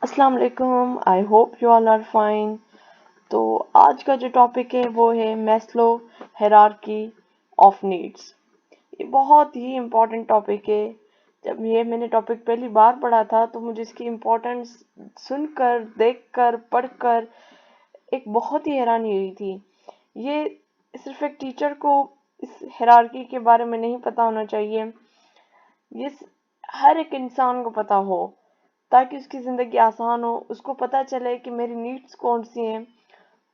अस्सलाम वालेकुम। I hope you all are fine. तो आज का जो टॉपिक है वो है मैस्लो हायरार्की ऑफ नीड्स। ये बहुत ही इम्पोर्टेंट टॉपिक है। जब ये मैंने टॉपिक पहली बार पढ़ा था तो मुझे इसकी इम्पोर्टेंस सुनकर, देखकर, पढ़कर एक बहुत ही हैरानी हुई थी। ये सिर्फ एक टीचर को इस हायरार्की के बारे में नहीं पता होना चाहिए, ये हर एक इंसान को पता हो ताकि उसकी ज़िंदगी आसान हो। उसको पता चले कि मेरी नीड्स कौन सी हैं,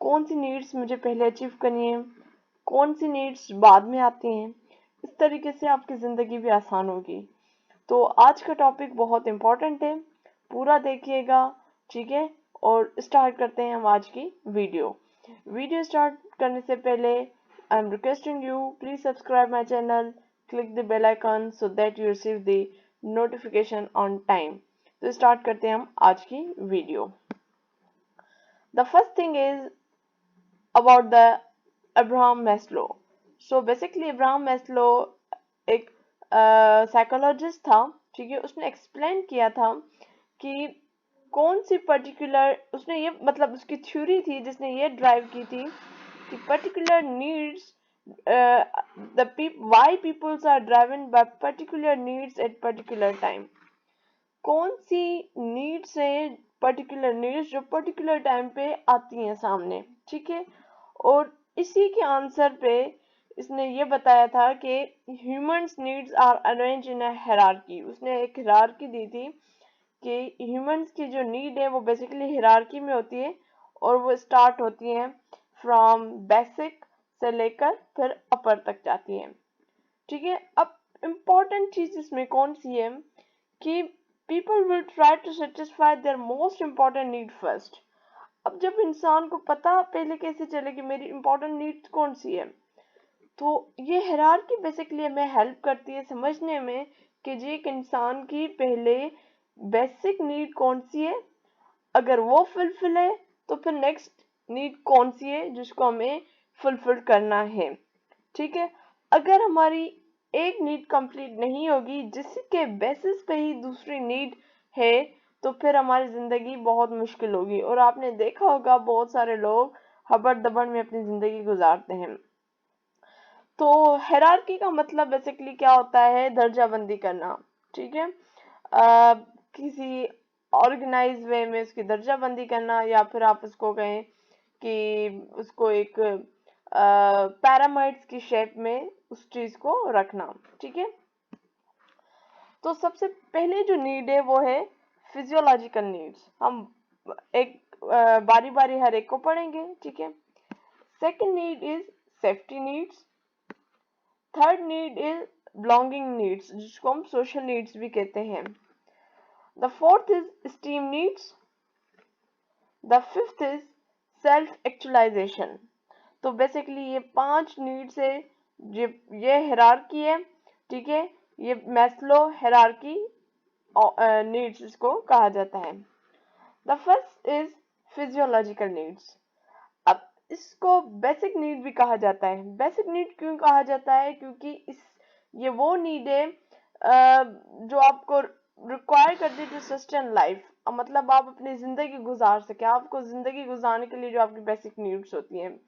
कौन सी नीड्स मुझे पहले अचीव करनी है, कौन सी नीड्स बाद में आती हैं। इस तरीके से आपकी ज़िंदगी भी आसान होगी। तो आज का टॉपिक बहुत इम्पोर्टेंट है, पूरा देखिएगा, ठीक है। और स्टार्ट करते हैं हम आज की वीडियो। वीडियो स्टार्ट करने से पहले I am requesting you, please subscribe my channel, click the bell icon so that you receive the notification on time. तो स्टार्ट करते हैं हम आज की video. The first thing is about the Abraham Maslow. So basically Abraham Maslow एक psychologist था, ठीक है। उसने एक्सप्लेन किया था कि कौन सी पर्टिकुलर, उसने ये मतलब उसकी थ्योरी थी जिसने ये ड्राइव की थी कि particular needs, the why peoples are driven by particular needs at particular time. कौन सी नीड्स है, पर्टिकुलर नीड्स जो पर्टिकुलर टाइम पे आती हैं सामने, ठीक है। और इसी के आंसर पे इसने ये बताया था कि humans needs are arrange in a hierarchy. उसने एक हायरार्की दी थी कि ह्यूमंस की जो नीड है वो बेसिकली हायरार्की में होती है और वो स्टार्ट होती है फ्रॉम बेसिक से लेकर फिर अपर तक जाती है, ठीक है। अब इम्पोर्टेंट चीज इसमें कौन सी है कि people will try to satisfy their most important need first। अब जब इंसान को पता पहले कैसे चले कि मेरी इंपॉर्टेंट नीड्स कौन सी है, तो ये हायरार्की बेसिकली हमें हेल्प करती है समझने में कि जी एक इंसान की पहले बेसिक नीड कौन सी है। अगर वो फुलफिल है तो फिर नेक्स्ट नीड कौन सी है जिसको हमें फुलफिल करना है, ठीक है। अगर हमारी एक नीड कंप्लीट नहीं होगी जिसके बेसिस पे ही दूसरी नीड है तो फिर हमारी जिंदगी बहुत मुश्किल होगी। और आपने देखा होगा बहुत सारे लोग हबड़ दबड़ में अपनी जिंदगी गुजारते हैं। तो हायरार्की का मतलब बेसिकली क्या होता है, दर्जाबंदी करना, ठीक है। किसी ऑर्गेनाइज वे में उसकी दर्जाबंदी करना, या फिर आप उसको कहें कि उसको एक पैरामाइड्स की शेप में उस चीज को रखना, ठीक है। तो सबसे पहले जो नीड है वो है फिजियोलॉजिकल नीड्स। हम एक बारी बारी हर एक को पढ़ेंगे, ठीक है। Second need is safety needs. Third need is belonging needs जिसको हम सोशल नीड्स भी कहते हैं। The fourth is esteem needs. The fifth is self actualization. तो बेसिकली ये 5 नीड्स है, ये हायरार्की है, ठीक है। ये मैस्लो हायरार्की नीड्स इसको कहा जाता है। The first is physiological needs. अब इसको बेसिक नीड भी कहा जाता है। बेसिक नीड क्यों कहा जाता है, क्योंकि इस ये वो नीड है जो आपको रिक्वायर करती है टू सस्टेन लाइफ। मतलब आप अपनी जिंदगी गुजार सके, आपको जिंदगी गुजारने के लिए जो आपकी बेसिक नीड्स होती हैं।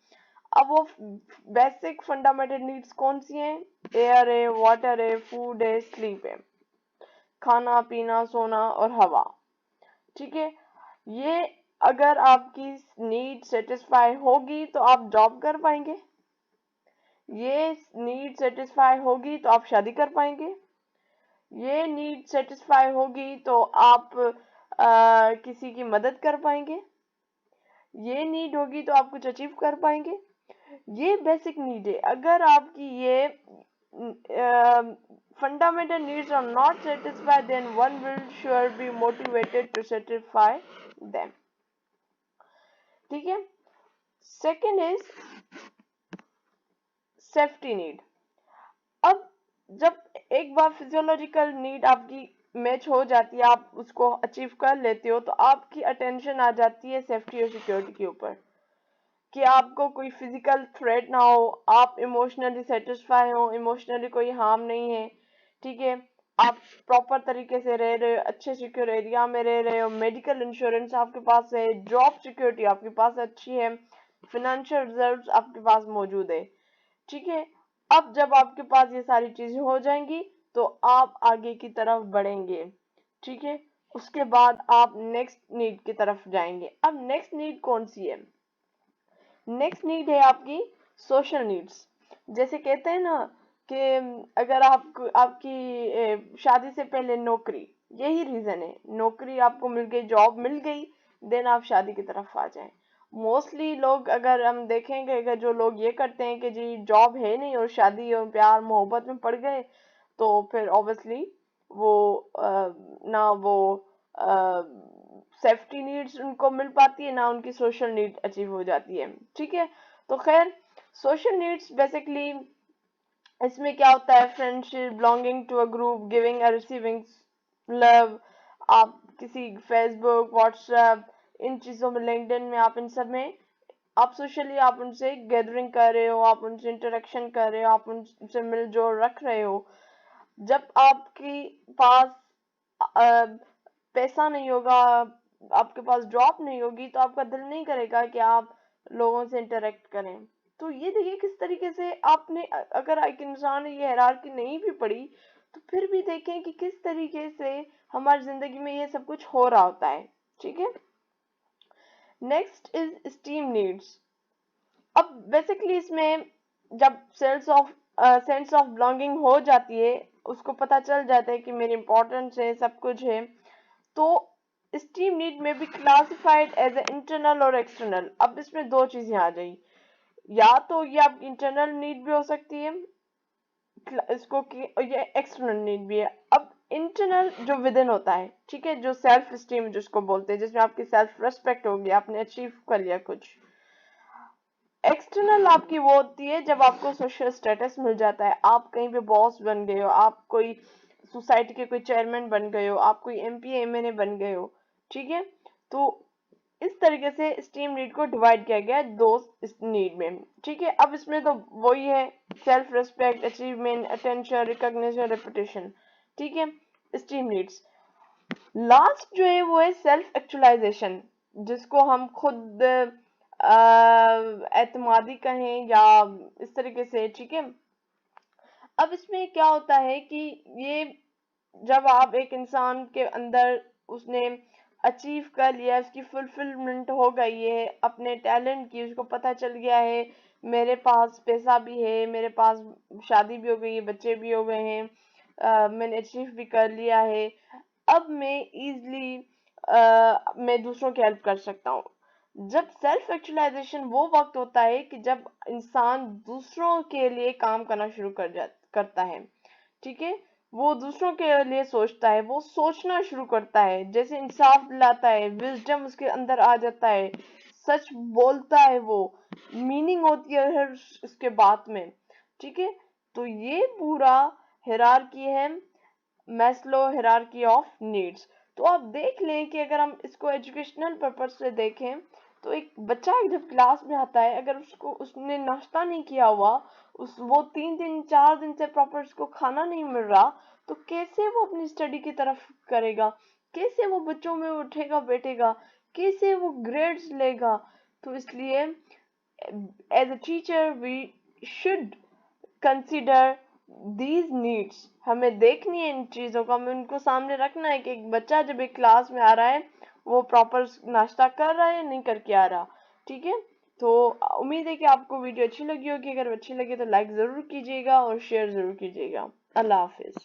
अब वो बेसिक फंडामेंटल नीड्स कौन सी हैं? एयर है, वाटर है, फूड है, स्लीप है, खाना पीना सोना और हवा, ठीक है। ये अगर आपकी नीड सेटिस्फाई होगी तो आप जॉब कर पाएंगे, ये नीड सेटिस्फाई होगी तो आप शादी कर पाएंगे, ये नीड सेटिस्फाई होगी तो आप किसी की मदद कर पाएंगे, ये नीड होगी तो आप कुछ अचीव कर पाएंगे। ये बेसिक नीड है। अगर आपकी ये fundamental needs are not satisfied then one will sure be motivated to satisfy them, ठीक है। Second is safety need. अब जब एक बार फिजियोलॉजिकल नीड आपकी मैच हो जाती है, आप उसको अचीव कर लेते हो, तो आपकी अटेंशन आ जाती है सेफ्टी और सिक्योरिटी के ऊपर कि आपको कोई फिजिकल थ्रेट ना हो, आप इमोशनली सेटिस्फाई हो, इमोशनली कोई हार्म नहीं है, ठीक है। आप प्रॉपर तरीके से रह रहे हो, अच्छे सिक्योर एरिया में रह रहे हो, मेडिकल इंश्योरेंस आपके पास है, जॉब सिक्योरिटी आपके पास अच्छी है, फिनेंशियल रिजर्व्स आपके पास मौजूद है। ठीक है, अब जब आपके पास ये सारी चीजें हो जाएंगी तो आप आगे की तरफ बढ़ेंगे। ठीक है, उसके बाद आप नेक्स्ट नीड की तरफ जाएंगे। अब नेक्स्ट नीड कौन सी है? नेक्स्ट नीड है आपकी सोशल नीड्स। जैसे कहते हैं ना कि अगर आपको आपकी शादी से पहले नौकरी, यही रीजन है, नौकरी आपको मिल गई, जॉब मिल गई, देन आप शादी की तरफ आ जाएं। मोस्टली लोग अगर हम देखेंगे, अगर जो लोग ये करते हैं कि जी जॉब है नहीं और शादी और प्यार मोहब्बत में पड़ गए, तो फिर ऑब्वियसली वो ना वो सेफ्टी नीड्स उनको मिल पाती है, ना उनकी सोशल नीड अचीव हो जाती है। ठीक है, तो खैर सोशल नीड्स बेसिकली इसमें क्या होता है? Friendship, belonging to a group, giving और रिसीविंग लव। आप किसी फेसबुक, व्हाट्सएप, इन चीजों में, लिंक्डइन में, आप इन सब में आप सोशली आप उनसे गैदरिंग कर रहे हो, आप उनसे इंटरेक्शन कर रहे हो, आप उनसे मिलजोल रख रहे हो। जब आपके पास पैसा नहीं होगा, आपके पास जॉब नहीं होगी, तो आपका दिल नहीं करेगा कि आप लोगों से इंटरेक्ट करें। तो ये देखिए किस तरीके से आपने अगर एक इंसान ये हायरार्की नहीं भी पढ़ी, तो फिर भी देखें कि किस तरीके से हमारी जिंदगी में ये सब कुछ हो रहा होता है। ठीक है, नेक्स्ट इज स्टीम नीड्स। अब बेसिकली इसमें जब सेंस ऑफ बिलोंगिंग हो जाती है, उसको पता चल जाता है कि मेरी इंपॉर्टेंस है, सब कुछ है, तो स्टीम नीड में भी क्लासिफाइड एज ए इंटरनल और एक्सटर्नल। अब इसमें दो चीजें आ जाई, या तो ये आपकी इंटरनल नीड भी हो सकती है, इसको कि ये एक्सटर्नल नीड भी है। अब इंटरनल जो विद इन होता है, ठीक है, जो सेल्फ स्टीम जिसको बोलते हैं, जिसमें आपकी सेल्फ रेस्पेक्ट होगी, आपने अचीव कर लिया कुछ। एक्सटर्नल आपकी वो होती है जब आपको सोशल स्टेटस मिल जाता है, आप कहीं पे बॉस बन गए हो, आप कोई सोसाइटी के कोई चेयरमैन बन गए हो, आप कोई एमपी एमएनए बन गए हो। ठीक है, तो इस तरीके से स्टीम नीड को डिवाइड किया गया है दो नीड में। ठीक है, अब इसमें तो वही है, self respect, achievement, attention, recognition, reputation. ठीक है, स्टीम नीड्स। लास्ट जो है वो है सेल्फ एक्चुअलाइजेशन, जिसको हम खुद एतमादी कहें या इस तरीके से। ठीक है, अब इसमें क्या होता है कि ये जब आप एक इंसान के अंदर उसने अचीव कर लिया, उसकी फुलफिलमेंट हो गई है अपने टैलेंट की, उसको पता चल गया है मेरे पास पैसा भी है, मेरे पास शादी भी हो गई है, बच्चे भी हो गए हैं, मैंने अचीव भी कर लिया है, अब मैं इजली मैं दूसरों की हेल्प कर सकता हूँ। जब सेल्फ एक्चुअलाइजेशन वो वक्त होता है कि जब इंसान दूसरों के लिए काम करना शुरू करता है। ठीक है, वो दूसरों के लिए सोचता है, वो सोचना शुरू करता है, जैसे इंसाफ दिलाता है, विजडम उसके अंदर आ जाता है, सच बोलता है, वो मीनिंग होती है हर उसके बात में। ठीक है, तो ये पूरा हिरार्की है, मैस्लो हिरार्की ऑफ नीड्स। तो आप देख लें कि अगर हम इसको एजुकेशनल पर्पज से देखें, तो एक बच्चा जब क्लास में आता है, अगर उसने नाश्ता नहीं किया हुआ, वो 3 दिन 4 दिन से प्रॉपर उसको खाना नहीं मिल रहा, तो कैसे वो अपनी स्टडी की तरफ करेगा, कैसे वो बच्चों में उठेगा बैठेगा, कैसे वो ग्रेड्स लेगा? तो इसलिए as a teacher we should consider these needs. हमें देखनी है इन चीजों को, हमें उनको सामने रखना है कि एक बच्चा जब एक क्लास में आ रहा है, वो प्रॉपर नाश्ता कर रहा है या नहीं करके आ रहा। ठीक है, तो उम्मीद है कि आपको वीडियो अच्छी लगी होगी। अगर अच्छी लगी तो लाइक जरूर कीजिएगा और शेयर जरूर कीजिएगा। अल्लाह हाफिज।